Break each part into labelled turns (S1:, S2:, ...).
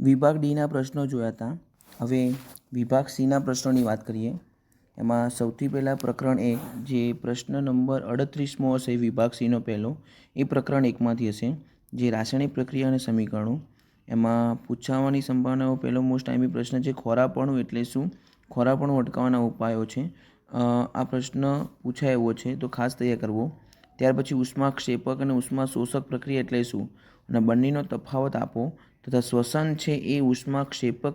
S1: વિભાગ ડીના પ્રશ્નો જોયા હતા. હવે વિભાગ સીના પ્રશ્નોની વાત કરીએ. એમાં સૌથી પહેલાં પ્રકરણ 1 જે પ્રશ્ન નંબર 38મો હશે વિભાગ સીનો પહેલો, એ પ્રકરણ 1માંથી હશે, જે રાસાયણિક પ્રક્રિયા અને સમીકરણો. એમાં પૂછાવાની સંભાવનાઓ પહેલો મોસ્ટ ટાઈમી પ્રશ્ન છે, ખોરાપણું એટલે શું? ખોરાપણું અટકાવવાના ઉપાયો છે. આ પ્રશ્ન પૂછાય એવો છે, તો ખાસ તૈયાર કરવો. ત્યાર પછી ઉષ્માક્ષેપક અને ઉષ્મા શોષક પ્રક્રિયા એટલે શું અને બંનેનો તફાવત આપો. તથા શ્વસન છે એ ઉષ્માક્ષેપક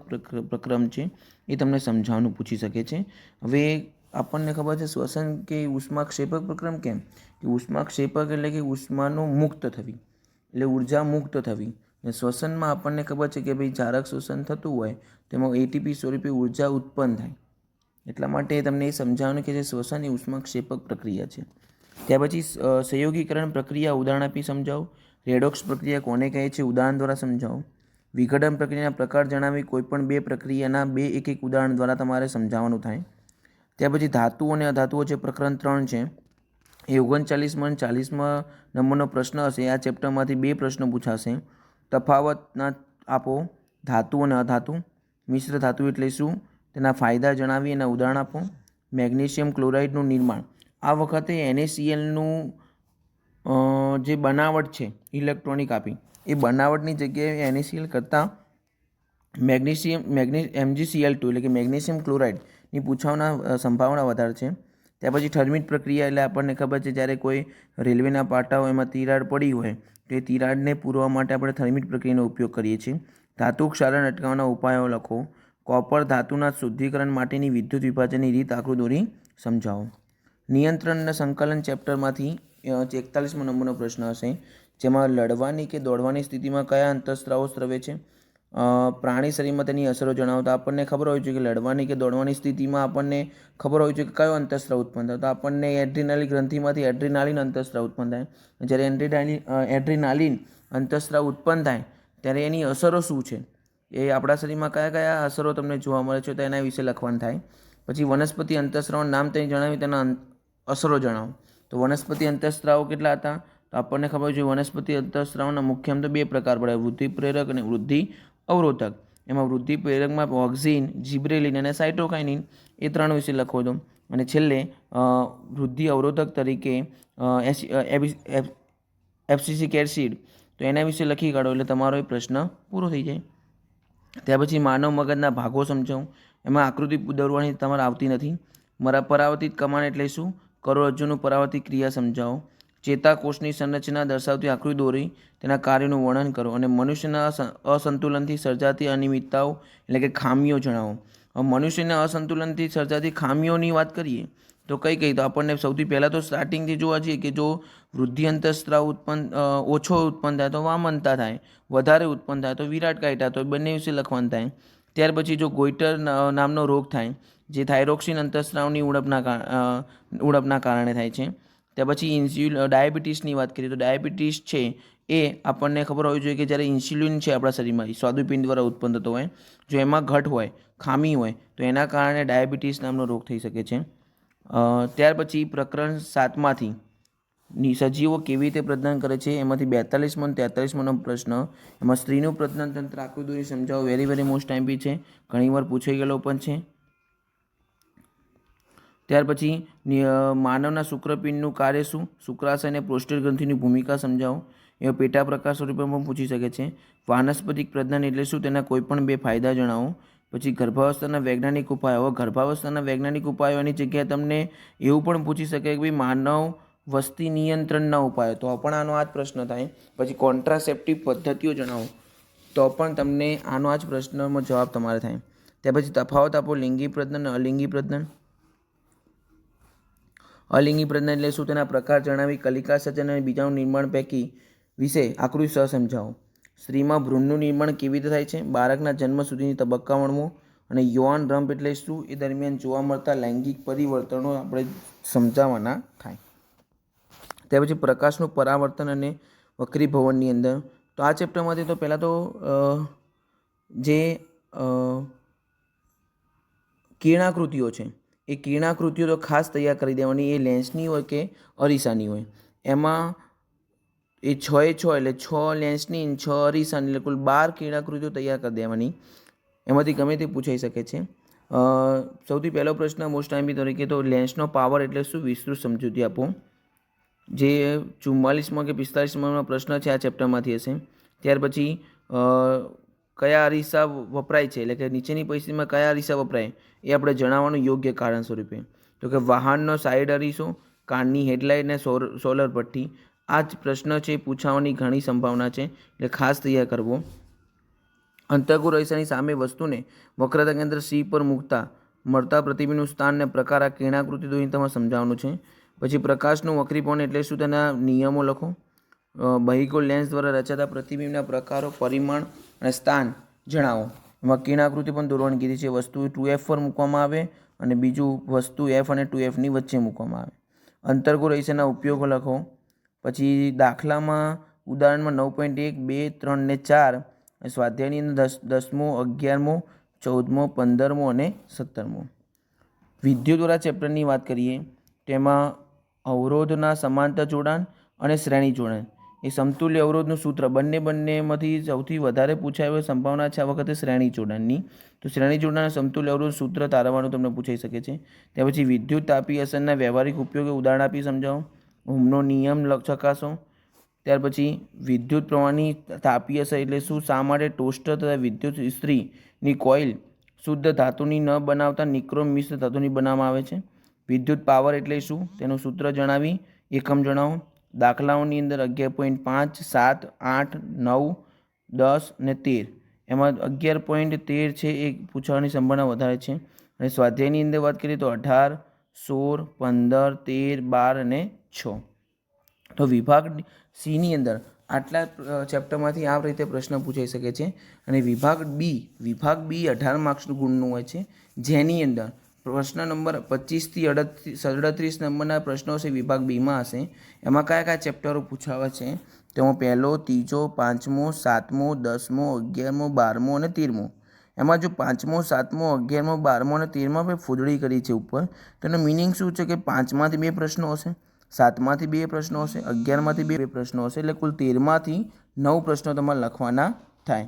S1: પ્રક્રમ છે, એ તમને સમજાવવાનું પૂછી શકે છે. હવે આપણને ખબર છે શ્વસન કે ઉષ્માક્ષેપક પ્રક્રમ કેમ કે ઉષ્માક્ષેપક એટલે કે ઉષ્માનું મુક્ત થવી, એટલે ઉર્જા મુક્ત થવી. અને શ્વસનમાં આપણને ખબર છે કે ભાઈ જારક શોષણ થતું હોય તેમાં એટીપી સ્વરૂપે ઉર્જા ઉત્પન્ન થાય. એટલા માટે તમને એ સમજાવવાનું કે જે શ્વસન એ ઉષ્માક્ષેપક પ્રક્રિયા છે. ત્યાર પછી સંયોગીકરણ પ્રક્રિયા ઉદાહરણ આપી સમજાવો. રેડોક્સ પ્રક્રિયા કોને કહે છે, ઉદાહરણ દ્વારા સમજાવો. વિઘટન પ્રક્રિયાના પ્રકાર જણાવી કોઈપણ બે પ્રક્રિયાના બે એક ઉદાહરણ દ્વારા તમારે સમજાવવાનું થાય. ત્યાર પછી ધાતુઓ અને અધાતુઓ છે, પ્રકરણ 3 છે, એ 39માં અને 40માં નંબરનો પ્રશ્ન હશે. આ ચેપ્ટરમાંથી બે પ્રશ્નો પૂછાશે. તફાવતના આપો, ધાતુ અને અધાતુ. મિશ્ર ધાતુ એટલે શું, તેના ફાયદા જણાવી એના ઉદાહરણ આપો. મેગ્નેશિયમ ક્લોરાઇડનું નિર્માણ, આ વખતે NaClનું જે બનાવટ છે ઇલેક્ટ્રોનિક આપી, એ બનાવટની જગ્યાએ NaCl કરતાં MgCl2 એટલે કે મેગ્નેશિયમ ક્લોરાઇડની પૂછવાના સંભાવના વધારે છે. ત્યાર પછી થર્મિટ પ્રક્રિયા એટલે આપણને ખબર છે જ્યારે કોઈ રેલવેના પાટાઓ એમાં તિરાડ પડી હોય તો એ તિરાડને પૂરવા માટે આપણે થર્મિટ પ્રક્રિયાનો ઉપયોગ કરીએ છીએ. ધાતુ ક્ષારણ અટકાવવાના ઉપાયો લખો. કોપર ધાતુના શુદ્ધિકરણ માટેની વિદ્યુત વિભાજનની રીત આકૃતિ દોરી સમજાવો. નિયંત્રણ અને સંકલન ચેપ્ટરમાંથી 41મો નંબરનો પ્રશ્ન હશે, જેમાં લડવાની કે દોડવાની સ્થિતિમાં કયા અંતઃસ્ત્રાવો સ્રવે છે. પ્રાણી શરીરમાં તેની અસરો જણાવો. તો આપણને ખબર હોય છે કે લડવાની કે દોડવાની સ્થિતિમાં આપણને ખબર હોય છે કે કયો અંતઃસ્ત્રાવ ઉત્પન્ન થાય. તો આપણને એડ્રીનાલિન ગ્રંથિમાંથી એડ્રીનાલિન અંતઃસ્ત્રાવ ઉત્પન્ન થાય. જ્યારે એડ્રીનાલિન અંતઃસ્ત્રાવ ઉત્પન્ન થાય ત્યારે એની અસરો શું છે, એ આપણા શરીરમાં કયા કયા અસરો તમને જોવા મળે છે, તો એના વિશે લખવાનું થાય. પછી વનસ્પતિ અંતઃસ્ત્રાવ નામ તે જણાવી તેના અસરો જણાવો. તો વનસ્પતિ અંતઃસ્ત્રાવો કેટલા હતા, તો આપણને ખબર છે વનસ્પતિ અંતઃસ્ત્રાવના મુખ્ય તો બે પ્રકાર પડે, વૃદ્ધિ પ્રેરક અને વૃદ્ધિ અવરોધક. એમાં વૃદ્ધિ પ્રેરકમાં ઓક્ઝિન, જિબ્રેલિન અને સાઇટોકાઇનિન, એ ત્રણ વિશે લખો દો. અને છેલ્લે વૃદ્ધિ અવરોધક તરીકે એબ્સિસિક એસિડ, તો એના વિશે લખી કાઢો એટલે તમારો એ પ્રશ્ન પૂરો થઈ જાય. ત્યાર પછી માનવ મગજના ભાગો સમજાવો. એમાં આકૃતિ દોરવાની તમારે આવતી નથી. પરાવર્તિત કમાન એટલે શું, કરોડરજ્જુનું પરાવર્તિત ક્રિયા સમજાવો. ચેતાકોષની સંરચના દર્શાવતી આકૃતિ દોરી તેના કાર્યનું વર્ણન કરો. અને મનુષ્યના અસંતુલનથી સર્જાતી અનિયમિતતાઓ એટલે કે ખામીઓ જણાવો. મનુષ્યના અસંતુલનથી સર્જાતી ખામીઓની વાત કરીએ તો કઈ તો આપણને સૌથી પહેલાં તો સ્ટાર્ટિંગથી જોવા જઈએ કે જો વૃદ્ધિ અંતઃસ્ત્રાવ ઓછો ઉત્પન્ન થાય તો વામનતા થાય, વધારે ઉત્પન્ન થાય તો વિરાટકાયટા, તો બંને વિશે લખવાનું થાય. ત્યાર પછી જો ગોઈટર નામનો રોગ થાય જે થાઇરોક્સિન અંતઃસ્ત્રાવની ઉણપના કારણે થાય છે. ત્યાર પછી ડાયાબિટીસની વાત કરીએ તો ડાયાબિટીસ છે એ આપણને ખબર હોવી જોઈએ કે જ્યારે ઇન્સ્યુલિન છે આપણા શરીરમાં સ્વાદુપિંડ દ્વારા ઉત્પન્ન થતો હોય, જો એમાં ઘટ હોય, ખામી હોય, તો એના કારણે ડાયાબિટીસ નામનો રોગ થઈ શકે છે. ત્યાર પછી પ્રકરણ 7માંથી સજીવો કેવી રીતે પ્રજનન કરે છે, એમાંથી 42મો અને 43મો પ્રશ્ન, એમાં સ્ત્રીનું પ્રજનન તંત્ર આકૃતિ દોરી સમજાવો. વેરી વેરી મોસ્ટ ટાઈમ બી છે, ઘણીવાર પૂછાઈ ગયેલો પણ છે. ત્યાર પછી માનવના શુક્રપિંડનું કાર્ય શું, શુક્રાશય અને પ્રોસ્ટેટ ગ્રંથિની ભૂમિકા સમજાવો. એ પેટા પ્રકાર સ્વરૂપે પણ પૂછી શકે છે. વાનસ્પતિક પ્રજનન એટલે શું, તેના કોઈપણ બે ફાયદા જણાવો. પછી ગર્ભાવસ્થાના વૈજ્ઞાનિક ઉપાયો. ગર્ભાવસ્થાના વૈજ્ઞાનિક ઉપાયોની જગ્યાએ તમને એવું પણ પૂછી શકે કે ભાઈ માનવ વસ્તી નિયંત્રણના ઉપાયો, તો પણ આનો આ જ પ્રશ્ન થાય. પછી કોન્ટ્રાસેપ્ટિવ પદ્ધતિઓ જણાવો, તો પણ તમને આનો આ જ પ્રશ્નમાં જવાબ તમારે થાય. ત્યાર પછી તફાવત આપો લિંગી પ્રજનન અને અલિંગી પ્રજનન. અલિંગી પ્રજનન એટલે શું, તેના પ્રકાર જણાવી કલિકા સર્જન અને બીજાણુ નિર્માણ પૈકી વિશે આકૃતિ સહ સમજાવો. સ્ત્રીમાં ભ્રૂણનું નિર્માણ કેવી રીતે થાય છે, બાળકના જન્મ સુધીની તબક્કા વર્ણવો. અને યૌન રંભ એટલે શું, એ દરમિયાન જોવા મળતા લૈંગિક પરિવર્તનો આપણે સમજાવવાના થાય. ત્યાર પછી પ્રકાશનું પરાવર્તન અને વક્રીભવનની અંદર, તો આ ચેપ્ટરમાંથી તો પહેલાં તો જે કિરણાકૃતિઓ છે એ કિરણાકૃતિઓ તો ખાસ તૈયાર કરી દેવાની, એ લેન્સની હોય કે અરીસાની હોય. એમાં એ 6 એ 6 એટલે 6 લેન્સની 6 અરીસાની એટલે કુલ 12 કિરણાકૃતિઓ તૈયાર કરી દેવાની. એમાંથી ગમે તે પૂછાઈ શકે છે. સૌથી પહેલો પ્રશ્ન મોસ્ટ ટાઈમથી તરીકે તો લેન્સનો પાવર એટલે શું, વિસ્તૃત સમજૂતી આપો. જે 44માં કે 45માં પ્રશ્ન છે આ ચેપ્ટરમાંથી હશે. ત્યાર પછી કયા અરીસા વપરાય છે, એટલે કે નીચેની પરિસ્થિતિમાં કયા અરીસા વપરાય એ આપણે જણાવવાનું યોગ્ય કારણ સ્વરૂપે. તો કે વાહનનો સાઈડ અરીસો, કારની હેડલાઇટ ને સોલર પટ્ટી. આ જ પ્રશ્ન છે પૂછાવાની ઘણી સંભાવના છે, એટલે ખાસ તૈયાર કરવો. અંતઃગોળ અરીસાની સામે વસ્તુને વક્રતા કેન્દ્ર C પર મૂકતા મળતા પ્રતિબિંબનું સ્થાન ને પ્રકાર આ કિરણાકૃતિ દોરીને તમારે સમજાવવાનું છે. પછી પ્રકાશનું વક્રીપવન એટલે શું, તેના નિયમો લખો. બહિર્ગોળ લેન્સ દ્વારા રચાતા પ્રતિબિંબના પ્રકારો, પરિમાણ અને સ્થાન જણાવો. એમાં કિરણાકૃતિ પણ દોરવાની કીધી છે. વસ્તુ 2F પર મૂકવામાં આવે અને બીજું વસ્તુ F અને 2Fની વચ્ચે મૂકવામાં આવે. અંતર્ગોળ અરીસાના ઉપયોગો લખો. પછી દાખલામાં ઉદાહરણમાં 9.1, 2, 3 ને 4 સ્વાધ્યાયની અંદર 10મો, 11મો, 14મો, 15મો અને 17મો. વિદ્યુતવાળા ચેપ્ટરની વાત કરીએ તેમાં અવરોધના સમાંતર જોડાણ અને શ્રેણી જોડાણ એ સમતુલ્ય અવરોધનું સૂત્ર બંનેમાંથી સૌથી વધારે પૂછાય એવી સંભાવના છે આ વખતે શ્રેણી જોડાણની. તો શ્રેણી જોડાણ સમતુલ્ય અવરોધ સૂત્ર તારવવાનું તમને પૂછાઈ શકે છે. ત્યાર પછી વિદ્યુત તાપી અસરના વ્યવહારિક ઉપયોગે ઉદાહરણ આપી સમજાવો. ઓહમનો નિયમ ચકાસો. ત્યાર પછી વિદ્યુત પ્રવાહની તાપી અસર એટલે શું, શા માટે ટોસ્ટર તથા વિદ્યુત ઇસ્ત્રીની કોઇલ શુદ્ધ ધાતુની ન બનાવતા નિક્રોમ મિશ્ર ધાતુની બનાવવામાં આવે છે. વિદ્યુત પાવર એટલે શું, તેનું સૂત્ર જણાવી એકમ જણાવો. દાખલાઓની અંદર 11.5, 7, 8, 9, 10 અને 13 એમાં 11.13 છે એ પૂછવાની સંભાવના વધારે છે. અને સ્વાધ્યાયની અંદર વાત કરીએ તો 18, 16, 15, 13, 12 અને 6. તો વિભાગ C ની અંદર આટલા ચેપ્ટરમાંથી આ રીતે પ્રશ્ન પૂછાઈ શકે છે. અને વિભાગ બી 18 માર્ક્સનું ગુણનું હોય છે, જેની અંદર પ્રશ્ન નંબર 25 થી 38 નંબરના પ્રશ્નો છે વિભાગ બીમાં હશે. એમાં કયા કયા ચેપ્ટરો પૂછાવા છે તેમાં પહેલો, ત્રીજો, 5મો, 7મો, 10મો, 11મો, 12મો અને 13મો. એમાં જો 5મો, 7મો, 11મો, 12મો અને 13મો આપણે ફૂદડી કરી છે ઉપર, તો એનો મિનિંગ શું છે કે 5માંથી 2 પ્રશ્નો હશે, 7માંથી 2 પ્રશ્નો હશે, 11માંથી 2 પ્રશ્નો હશે, એટલે કુલ 13માંથી 9 પ્રશ્નો તમારે લખવાના થાય.